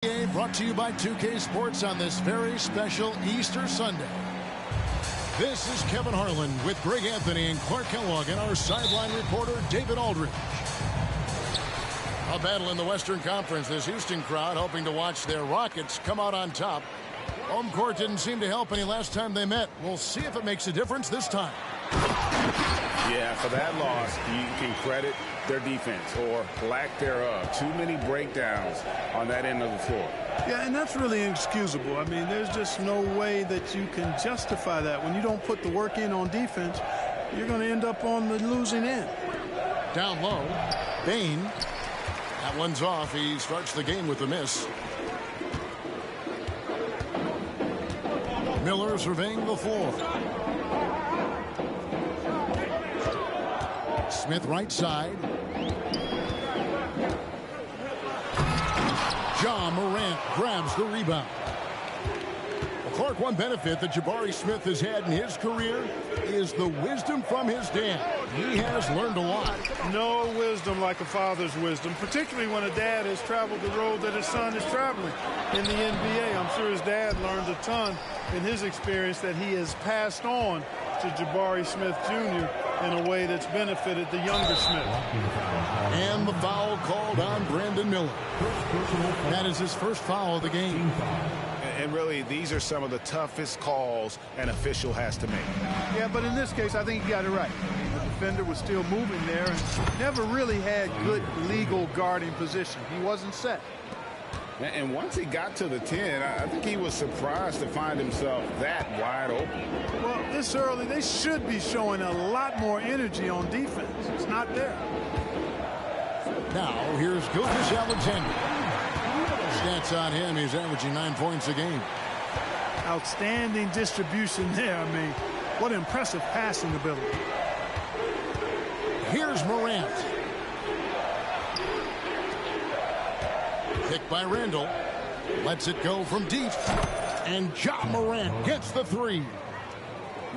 game brought to you by 2K Sports on this very special Easter Sunday. This is Kevin Harlan with Greg Anthony and Clark Kellogg and our sideline reporter, David Aldridge. A battle in the Western Conference. This Houston crowd hoping to watch their Rockets come out on top. Home court didn't seem to help any last time they met. We'll see if it makes a difference this time. Yeah, for that loss, you can credit their defense or lack thereof. Too many breakdowns on that end of the floor. Yeah, and that's really inexcusable. I mean, there's just no way that you can justify that. When you don't put the work in on defense, you're going to end up on the losing end. Down low, Bain. That one's off. He starts the game with a miss. Miller surveying the floor. Smith right side. Ja Morant grabs the rebound. Well, Clark, one benefit that Jabari Smith has had in his career is the wisdom from his dad. He has learned a lot. No wisdom like a father's wisdom, particularly when a dad has traveled the road that his son is traveling in the NBA. I'm sure his dad learned a ton in his experience that he has passed on to Jabari Smith Jr. in a way that's benefited the younger Smith. And the foul called on Brandon Miller. That is his first foul of the game. And really, these are some of the toughest calls an official has to make. Yeah, but in this case, I think he got it right. The defender was still moving there and never really had good legal guarding position. He wasn't set. And once he got to the 10, I think he was surprised to find himself that wide open. Well, this early, they should be showing a lot more energy on defense. It's not there. Now, here's Gilgeous-Alexander. Stats on him, he's averaging 9 points a game. Outstanding distribution there. I mean, what impressive passing ability. Here's Morant. Picked by Randall. Lets it go from deep. And Ja Morant gets the three.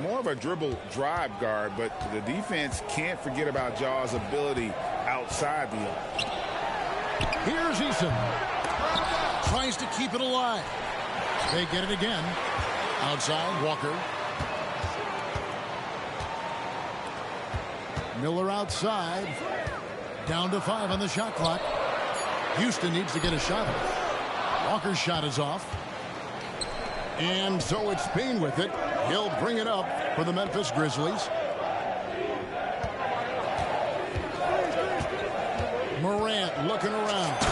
More of a dribble drive guard, but the defense can't forget about Ja's ability outside the arc. Here's Eason. Tries to keep it alive. They get it again. Outside, Walker. Miller outside. Down to 5 on the shot clock. Houston needs to get a shot off. Walker's shot is off. And so it's Bain with it. He'll bring it up for the Memphis Grizzlies. Morant looking around.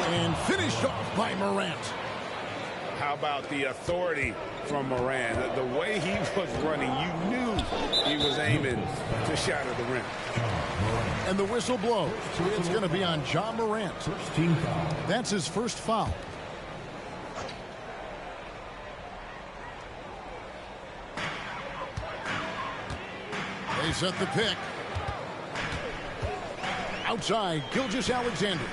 And finished off by Morant. How about the authority from Morant? The way he was running, you knew he was aiming to shatter the rim. And the whistle blows. It's going to be on Ja Morant. That's his first foul. They set the pick. Outside, Gilgeous-Alexander.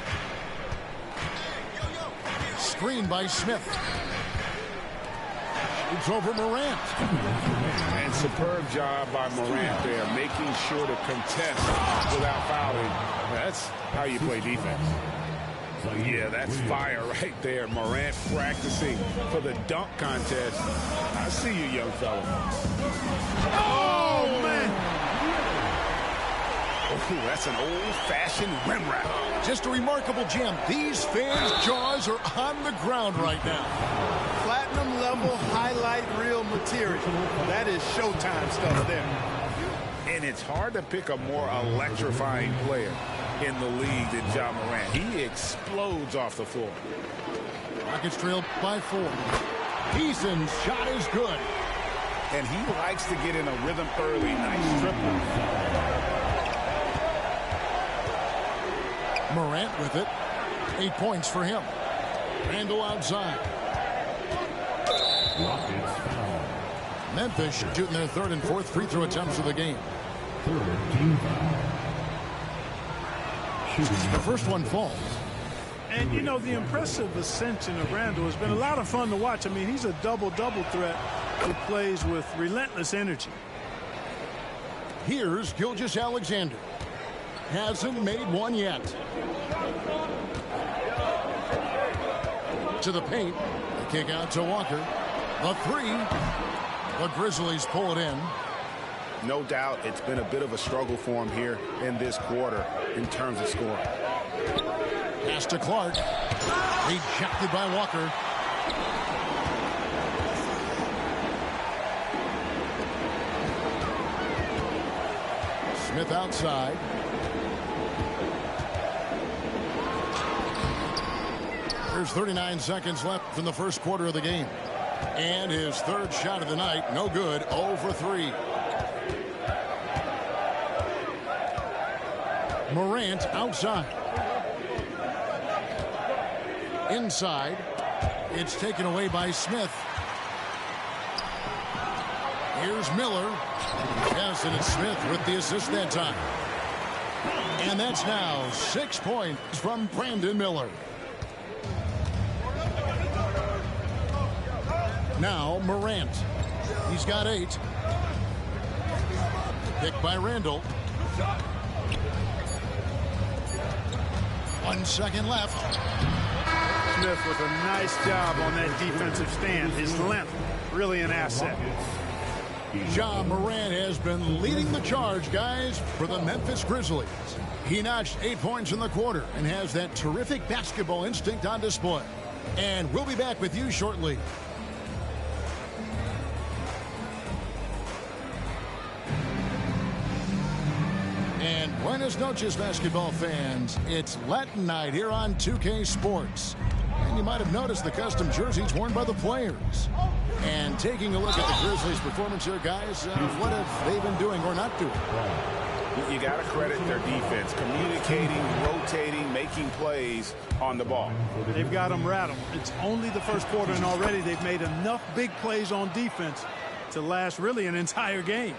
Screen by Smith. It's over Morant. And superb job by Morant there, making sure to contest without fouling. That's how you play defense. So yeah, that's fire right there. Morant practicing for the dunk contest. I see you, young fella. Oh, man. Oh, that's an old-fashioned rim wrap. Just a remarkable jam. These fans' jaws are on the ground right now. Platinum level highlight reel material. That is Showtime stuff there. And it's hard to pick a more electrifying player in the league than Ja Morant. He explodes off the floor. Rockets trail by 4. Eason's shot is good. And he likes to get in a rhythm early. Nice triple. Morant with it. 8 points for him. Randall outside. Memphis shooting their 3rd and 4th free throw attempts of the game. The first one falls. And, you know, the impressive ascension of Randall has been a lot of fun to watch. I mean, he's a double-double threat who plays with relentless energy. Here's Gilgeous-Alexander. Hasn't made one yet. to the paint. The kick out to Walker. The three. The Grizzlies pull it in. No doubt it's been a bit of a struggle for him here in this quarter in terms of scoring. Pass to Clark. Rejected by Walker. Smith outside. There's 39 seconds left in the first quarter of the game. And his third shot of the night, no good, 0 for 3. Morant outside. Inside. It's taken away by Smith. Here's Miller. Yes, and it's Smith with the assist that time. And that's now 6 points from Brandon Miller. Now Morant. He's got 8. Picked by Randall. 1 second left. Smith with a nice job on that defensive stand. His length, really an asset. Ja Morant has been leading the charge, guys, for the Memphis Grizzlies. He notched 8 points in the quarter and has that terrific basketball instinct on display. And we'll be back with you shortly. And buenas noches, basketball fans. It's Latin night here on 2K Sports. And you might have noticed the custom jerseys worn by the players. And taking a look at the Grizzlies' performance here, guys, what have they been doing or not doing? You got to credit their defense, communicating, rotating, making plays on the ball. They've got them rattled. It's only the first quarter, and already they've made enough big plays on defense to last really an entire game.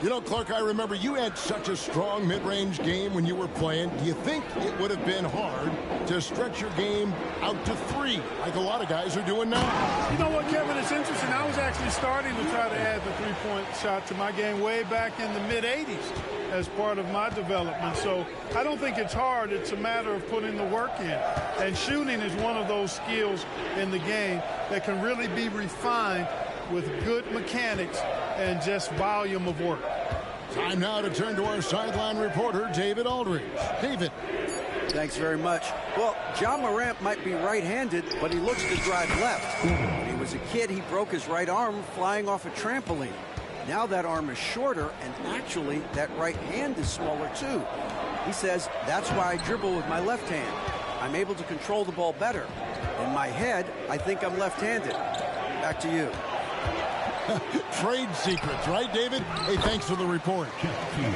You know, Clark, I remember you had such a strong mid-range game when you were playing. Do you think it would have been hard to stretch your game out to 3 like a lot of guys are doing now? You know what, Kevin? It's interesting. I was actually starting to try to add the three-point shot to my game way back in the mid-'80s as part of my development. So I don't think it's hard. It's a matter of putting the work in. And shooting is one of those skills in the game that can really be refined with good mechanics and just volume of work. Time now to turn to our sideline reporter, David Aldridge. David. Thanks very much. Well, Ja Morant might be right-handed, but he looks to drive left. When he was a kid, he broke his right arm flying off a trampoline. Now that arm is shorter, and actually that right hand is smaller too. He says, that's why I dribble with my left hand. I'm able to control the ball better. In my head, I think I'm left-handed. Back to you. Trade secrets, right, David? Hey, thanks for the report.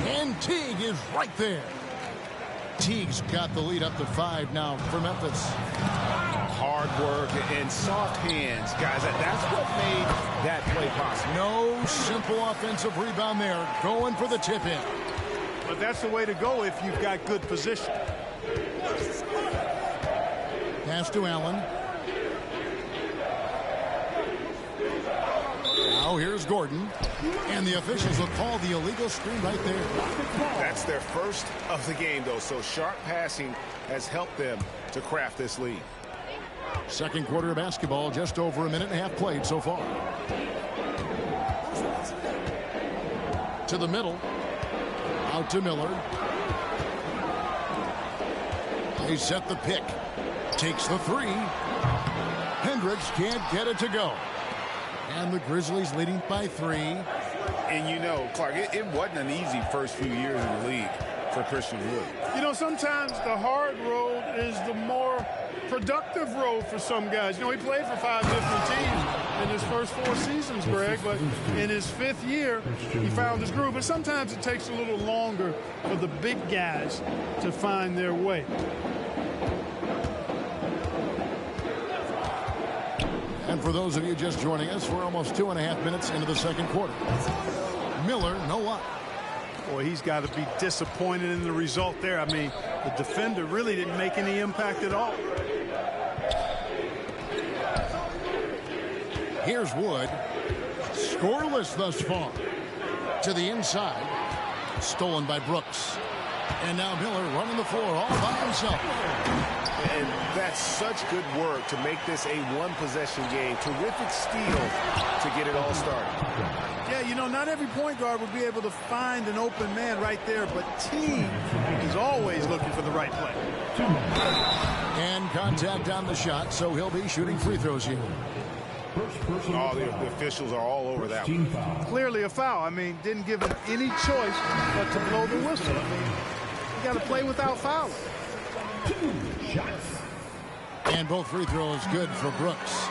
And Teague is right there. Teague's got the lead up to 5 now for Memphis. Hard work and soft hands, guys. That's what made that play possible. No simple offensive rebound there. Going for the tip-in. But that's the way to go if you've got good position. Pass to Allen. Now here's Gordon. And the officials will call the illegal screen right there. That's their first of the game, though, so sharp passing has helped them to craft this lead. Second quarter of basketball, just over a minute and a half played so far. To the middle. Out to Miller. They set the pick. Takes the 3. Hendricks can't get it to go. And the Grizzlies leading by 3. And you know, Clark, it wasn't an easy first few years in the league for Christian Wood. You know, sometimes the hard road is the more productive road for some guys. You know, he played for 5 different teams in his first 4 seasons, Greg, but in his 5th year, he found his groove. But sometimes it takes a little longer for the big guys to find their way. And for those of you just joining us, we're almost 2.5 minutes into the second quarter. Miller, no luck. Boy, he's got to be disappointed in the result there. I mean, the defender really didn't make any impact at all. Here's Wood. Scoreless thus far. To the inside. Stolen by Brooks. And now Miller running the floor all by himself. And that's such good work to make this a one-possession game. Terrific steal to get it all started. Yeah, you know, not every point guard would be able to find an open man right there, but Teague is always looking for the right play. And contact on the shot, so he'll be shooting free throws here. All the officials are all over that one. Clearly a foul. I mean, didn't give him any choice but to blow the whistle. I mean, you got to play without fouling. And both free throws good for Brooks.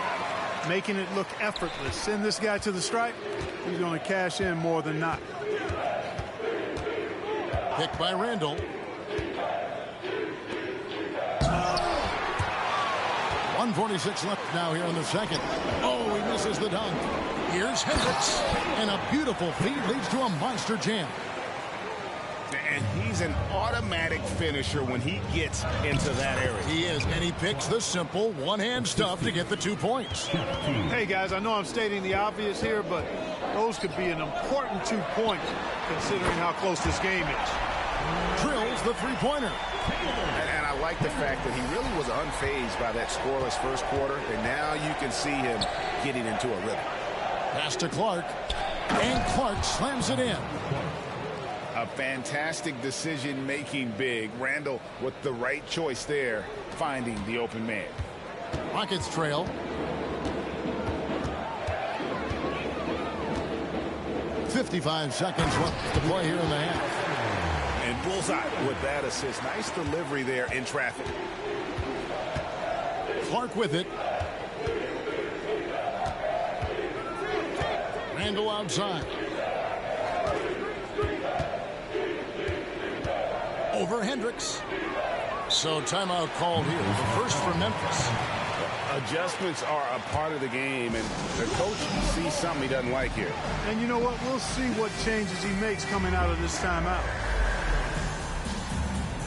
Making it look effortless. Send this guy to the stripe. He's going to cash in more than not. Picked by Randall. 1:46 left now here in the second. Oh, he misses the dunk. Here's Hendricks. And a beautiful feed leads to a monster jam. And he's an automatic finisher when he gets into that area. He is, and he picks the simple one-hand stuff to get the 2 points. Hey, guys, I know I'm stating the obvious here, but those could be an important 2 points considering how close this game is. Drills the three-pointer. And I like the fact that he really was unfazed by that scoreless first quarter, and now you can see him getting into a rhythm. Pass to Clark, and Clark slams it in. A fantastic decision-making big. Randall with the right choice there, finding the open man. Rockets trail. 55 seconds left to play here in the half. And bullseye with that assist. Nice delivery there in traffic. Clark with it. Randall outside. Over Hendricks. So timeout called here. The first for Memphis. Adjustments are a part of the game, and the coach sees something he doesn't like here. And you know what? We'll see what changes he makes coming out of this timeout.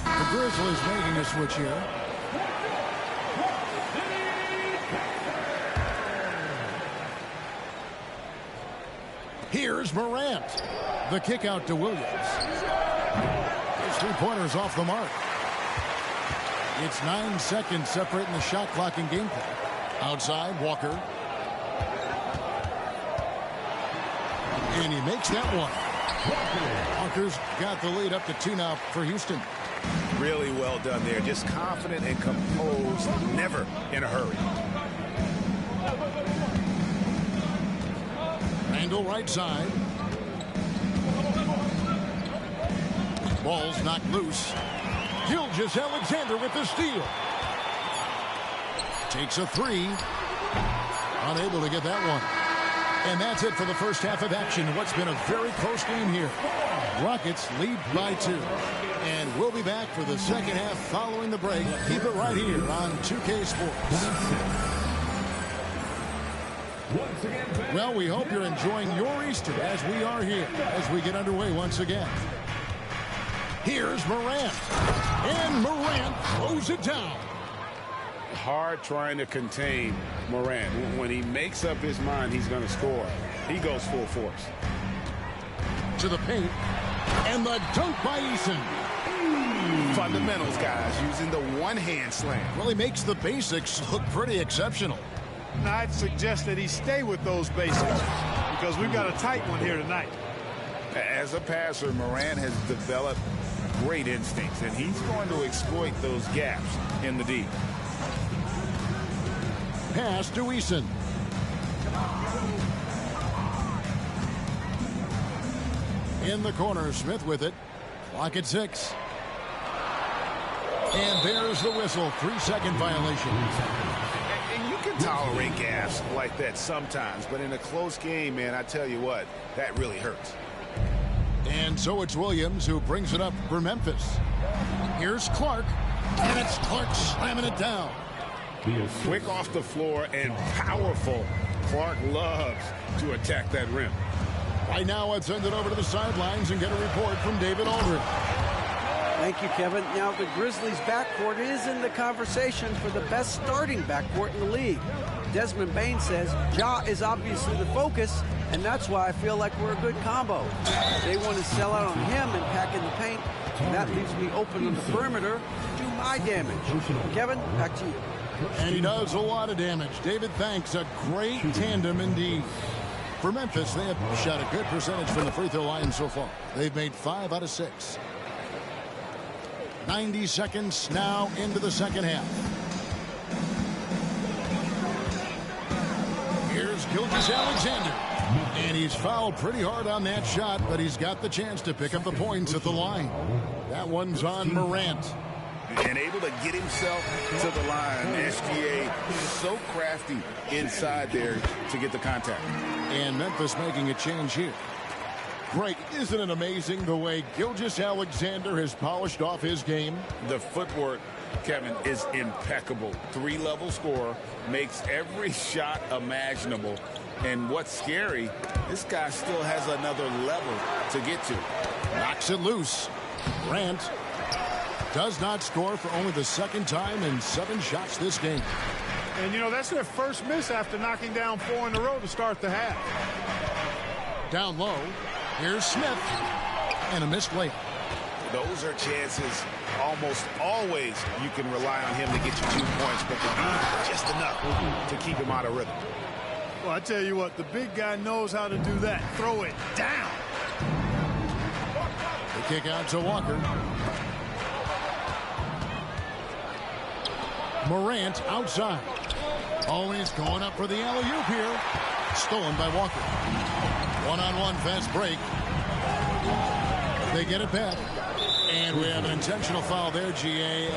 The Grizzlies making a switch here. Here's Morant. The kick out to Williams. His three-pointers off the mark. It's 9 seconds separating the shot clock and game clock. Outside, Walker. And he makes that one. Walker's got the lead up to 2 now for Houston. Really well done there. Just confident and composed, never in a hurry. Randall right side. Ball's knocked loose. Gilgeous-Alexander with the steal. Takes a 3. Unable to get that one. And that's it for the first half of action. What's been a very close game here. Rockets lead by 2. And we'll be back for the second half following the break. Keep it right here on 2K Sports. Well, we hope you're enjoying your Easter as we are here as we get underway once again. Here's Morant. And Morant throws it down. Hard trying to contain Morant. When he makes up his mind he's going to score, he goes full force. To the paint. And the dunk by Eason. Fundamentals, guys, using the one-hand slam. Well, he makes the basics look pretty exceptional. Now, I'd suggest that he stay with those basics because we've got a tight one here tonight. As a passer, Morant has developed great instincts, and he's going to exploit those gaps in the D. Pass to Eason. In the corner, Smith with it. Clock at 6. And there's the whistle. 3-second violation. And you can tolerate gaps like that sometimes, but in a close game, man, I tell you what, that really hurts. And so it's Williams who brings it up for Memphis. Here's Clark. And it's Clark slamming it down. Quick off the floor and powerful. Clark loves to attack that rim. Right now, let's send it over to the sidelines and get a report from David Aldridge. Thank you, Kevin. Now, the Grizzlies' backcourt is in the conversation for the best starting backcourt in the league. Desmond Bain says Ja is obviously the focus, And that's why I feel like we're a good combo. They want to sell out on him and pack in the paint. And that leaves me open on the perimeter to do my damage. Kevin, back to you. And he does a lot of damage. David, thanks. A great tandem indeed. For Memphis, they have shot a good percentage from the free throw line so far. They've made 5 out of 6. 90 seconds now into the second half. Here's Gilgeous-Alexander. And he's fouled pretty hard on that shot, but he's got the chance to pick up the points at the line. That one's on Morant. And able to get himself to the line. SGA so crafty inside there to get the contact. And Memphis making a change here. Greg, isn't it amazing the way Gilgeous-Alexander has polished off his game? The footwork, Kevin, is impeccable. 3-level scorer, makes every shot imaginable. And what's scary, this guy still has another level to get to. Knocks it loose. Grant does not score for only the second time in 7 shots this game. And, you know, that's their first miss after knocking down 4 in a row to start the half. Down low. Here's Smith. And a missed layup. Those are chances almost always you can rely on him to get you 2 points, but to be just enough to keep him out of rhythm. Well, I tell you what, the big guy knows how to do that. Throw it down. The kick out to Walker. Morant outside. Oh, he's going up for the alley-oop here. Stolen by Walker. One-on-one fast break. They get it back. And we have an intentional foul there, GA.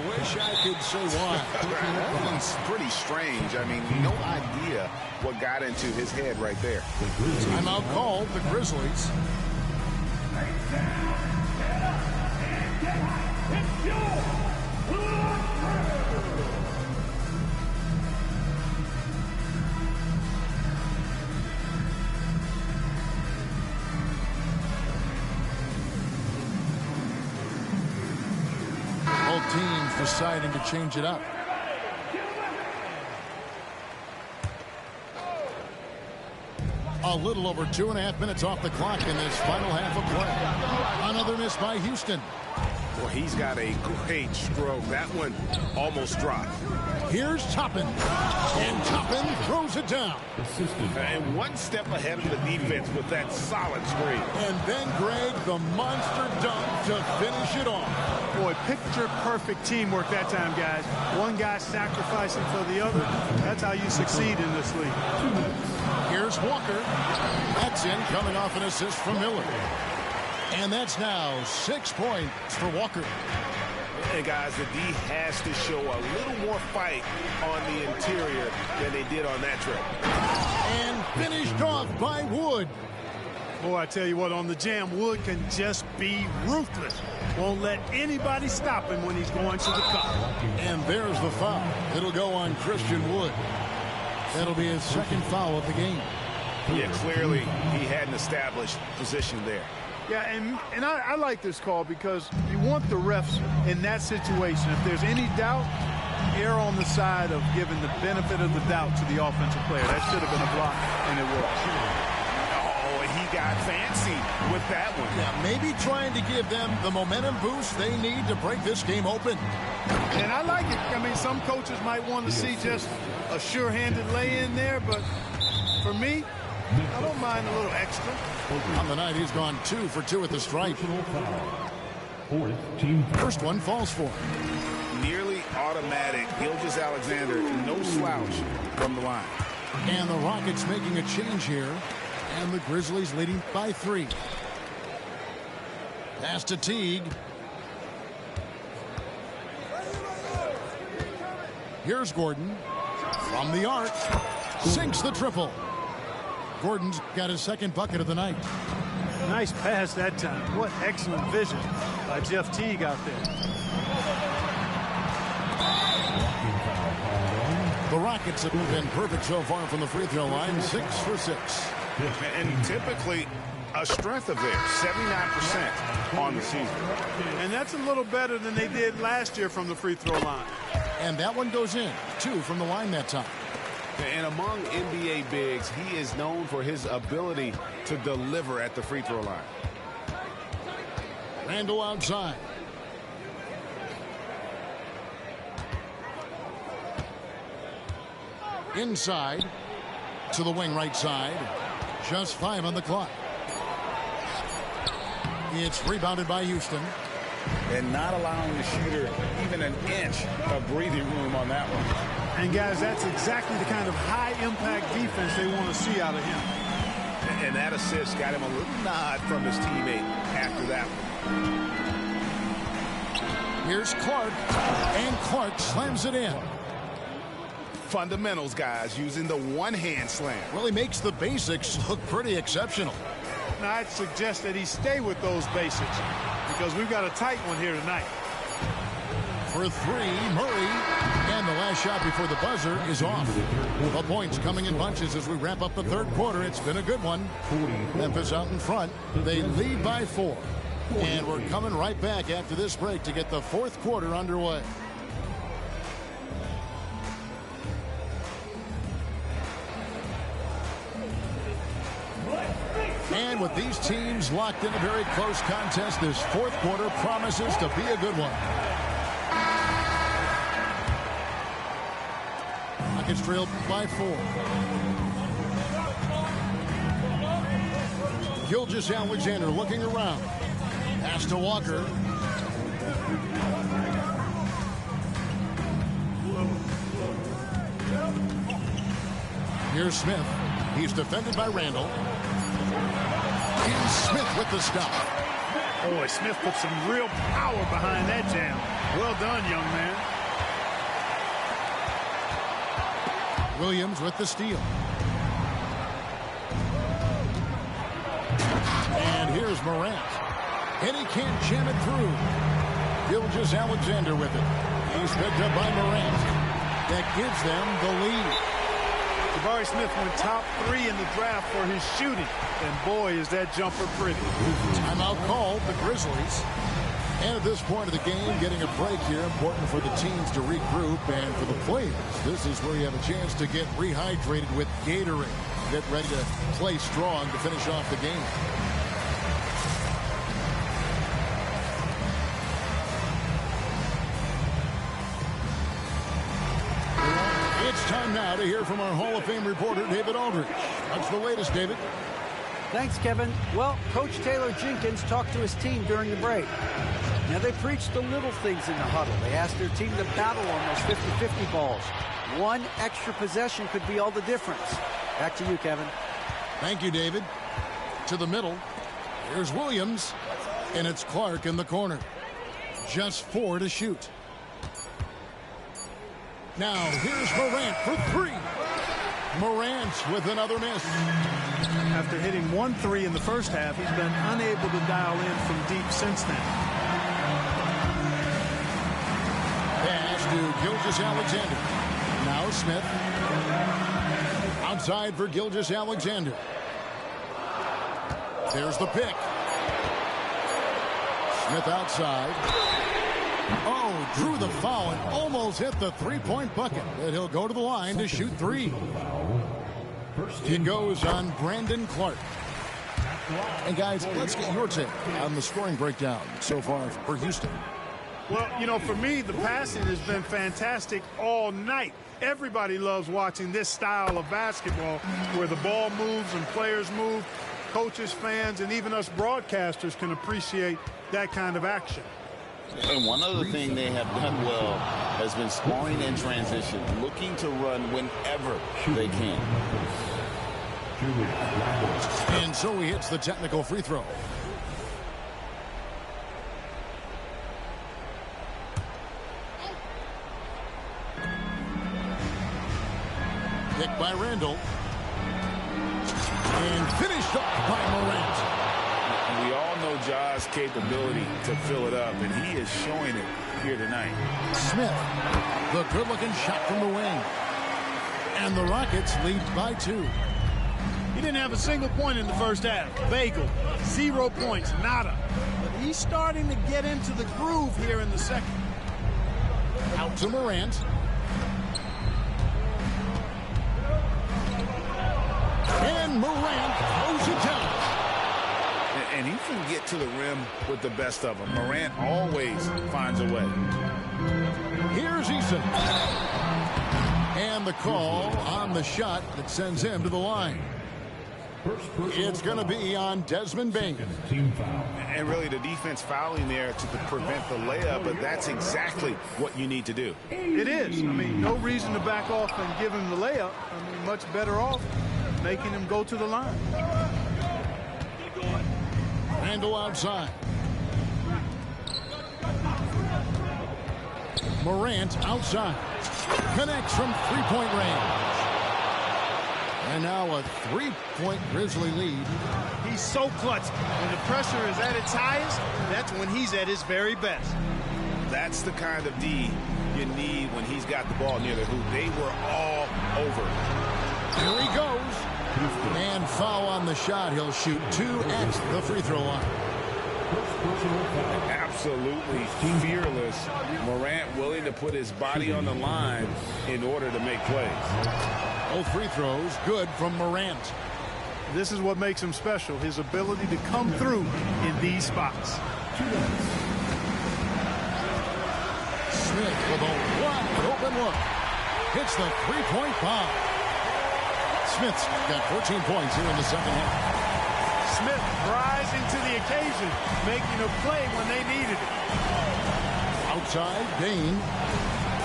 Wish I could say why. That one's pretty strange. I mean, no idea what got into his head right there. Timeout called, the Grizzlies. Both teams deciding to change it up. A little over 2.5 minutes off the clock in this final half of play. Another miss by Houston. Well, he's got a great stroke. That one almost dropped. Here's Toppin. And Toppin throws it down. And one step ahead of the defense with that solid screen. And then Greg, the monster dunk to finish it off. Boy, picture-perfect teamwork that time, guys. One guy sacrificing for the other. That's how you succeed in this league. Here's Walker. That's in, coming off an assist from Miller. And that's now 6 points for Walker. Hey, guys, the D has to show a little more fight on the interior than they did on that trip. And finished off by Wood. Boy, I tell you what, on the jam, Wood can just be ruthless. Won't let anybody stop him when he's going to the cup. And there's the foul. It'll go on Christian Wood. That'll be his second foul of the game. Yeah, clearly he had an established position there. Yeah, and I like this call because you want the refs in that situation. If there's any doubt, err on the side of giving the benefit of the doubt to the offensive player. That should have been a block, and it was. Oh, he got fancy with that one. Yeah, maybe trying to give them the momentum boost they need to break this game open. And I like it. I mean, some coaches might want to see just a sure-handed lay-in there, but for me, I don't mind a little extra. On the night, he's gone 2 for 2 at the stripe. First one falls for him. Nearly automatic. Gilgeous-Alexander, no slouch from the line. And the Rockets making a change here. And the Grizzlies leading by 3. Pass to Teague. Here's Gordon. From the arc. Sinks the triple. Gordon's got his second bucket of the night. Nice pass that time. What excellent vision by Jeff Teague out there. The Rockets have been perfect so far from the free throw line. 6 for 6. And typically a strength of theirs, 79% on the season. And that's a little better than they did last year from the free throw line. And that one goes in. 2 from the line that time. And among NBA bigs, he is known for his ability to deliver at the free throw line. Randall outside. Inside to the wing right side. Just 5 on the clock. It's rebounded by Houston. And not allowing the shooter even an inch of breathing room on that one. And, guys, that's exactly the kind of high-impact defense they want to see out of him. And that assist got him a little nod from his teammate after that one. Here's Clark, and Clark slams it in. Fundamentals, guys, using the one-hand slam. Well, he makes the basics look pretty exceptional. Now, I'd suggest that he stay with those basics because we've got a tight one here tonight. For 3, Murray. And the last shot before the buzzer is off. The points coming in bunches as we wrap up the third quarter. It's been a good one. Memphis out in front. They lead by 4. And we're coming right back after this break to get the fourth quarter underway. And with these teams locked in a very close contest, this fourth quarter promises to be a good one. Rockets trailed by 4. Gilgeous-Alexander looking around. Pass to Walker. Here's Smith. He's defended by Randall. And Smith with the stop. Boy, Smith put some real power behind that jam. Well done, young man. Williams with the steal. And here's Morant. And he can't jam it through. Gilgeous-Alexander with it. He's picked up by Morant. That gives them the lead. Jabari Smith went top 3 in the draft for his shooting. And boy, is that jumper pretty. Timeout called, the Grizzlies. And at this point of the game, getting a break here, important for the teams to regroup. And for the players, this is where you have a chance to get rehydrated with Gatorade. Get ready to play strong to finish off the game. It's time now to hear from our Hall of Fame reporter, David Aldridge. What's the latest, David? Thanks, Kevin. Well, Coach Taylor Jenkins talked to his team during the break. Now, they preached the little things in the huddle. They asked their team to battle on those 50-50 balls. One extra possession could be all the difference. Back to you, Kevin. Thank you, David. To the middle. Here's Williams. And it's Clark in the corner. Just 4 to shoot. Now, here's Morant for 3. Morant with another miss. After hitting 1 3 in the first half, he's been unable to dial in from deep since then. Pass to Gilgeous-Alexander. Now Smith. Outside for Gilgeous-Alexander. There's the pick. Smith outside. Oh, drew the foul and almost hit the three-point bucket. But he'll go to the line to shoot 3. It goes on Brandon Clark. And guys, let's get your take on the scoring breakdown so far for Houston. Well, you know, for me, the passing has been fantastic all night. Everybody loves watching this style of basketball where the ball moves and players move. Coaches, fans, and even us broadcasters can appreciate that kind of action. And one other thing they have done well has been scoring in transition, looking to run whenever they can. And so he hits the technical free throw. Picked by Randall. And finished off by Morant. We all know Ja's capability to fill it up, and he is showing it here tonight. Smith, the good-looking shot from the wing. And the Rockets lead by 2. He didn't have a single point in the first half. Bagel, 0 points, nada. But he's starting to get into the groove here in the second. Out to Morant. And Morant throws it down. And he can get to the rim with the best of them. Morant always finds a way. Here's Eason. And the call on the shot that sends him to the line. It's going to be on Desmond Bane. And really the defense fouling there to prevent the layup, but that's exactly what you need to do. It is. I mean, no reason to back off and give him the layup. I mean, much better off making him go to the line. Randall outside. Morant outside. Connects from three-point range. And now a three-point Grizzly lead. He's so clutch. When the pressure is at its highest, that's when he's at his very best. That's the kind of D you need when he's got the ball near the hoop. They were all over. Here he goes. And foul on the shot. He'll shoot 2 at the free throw line. Absolutely fearless. Morant willing to put his body on the line in order to make plays. Both free throws good from Morant. This is what makes him special, his ability to come through in these spots. Smith with a wide open look. Hits the three-point bomb. Smith's got 14 points here in the second half. Smith rising to the occasion, making a play when they needed it. Outside, Bane.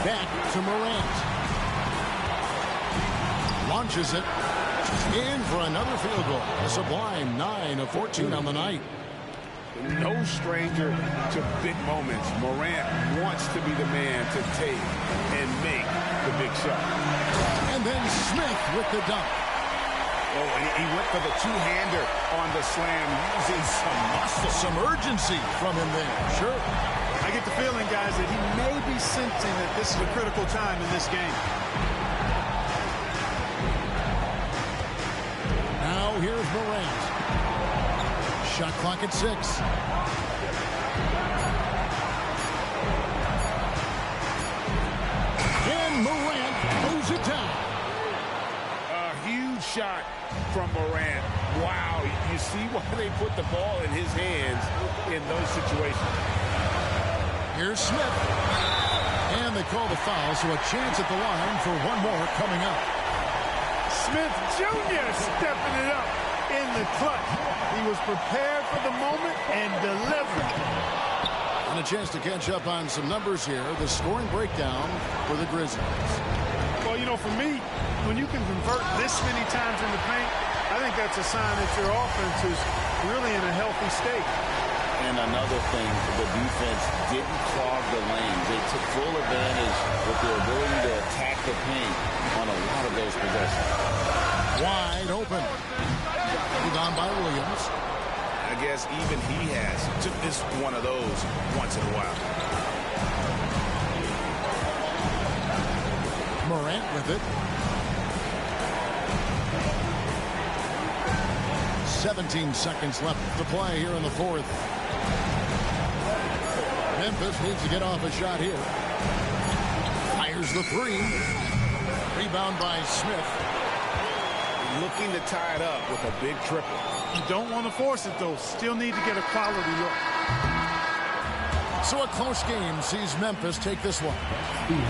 Back to Morant. Launches it. In for another field goal. A sublime 9 of 14 on the night. No stranger to big moments. Morant wants to be the man to take and make the big shot. And then Smith with the dunk. Oh, and he went for the two-hander on the slam, using some muscle. Some urgency from him there. Sure. I get the feeling, guys, that he may be sensing that this is a critical time in this game. Now here's Morant. Shot clock at 6. And Morant moves it down. A huge shot from Morant. Wow, you see why they put the ball in his hands in those situations. Here's Smith. And they call the foul, so a chance at the line for one more coming up. Smith Jr. stepping it up in the clutch. He was prepared for the moment and delivered. And a chance to catch up on some numbers here. The scoring breakdown for the Grizzlies. Well, you know, for me, when you can convert this many times in the paint, I think that's a sign that your offense is really in a healthy state. And another thing, the defense didn't clog the lanes. They took full advantage with their ability to attack the paint on a lot of those possessions. Wide open. Pulled on by Williams. I guess even he has took this one of those once in a while. Morant with it. 17 seconds left to play here in the fourth. Memphis needs to get off a shot here. Fires the three. Rebound by Smith. Looking to tie it up with a big triple. You don't want to force it, though. Still need to get a quality look. So a close game sees Memphis take this one.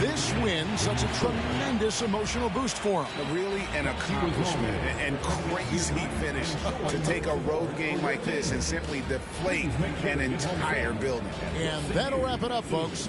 This win, such a tremendous emotional boost for them. Really an accomplishment and crazy finish to take a road game like this and simply deflate an entire building. And that'll wrap it up, folks.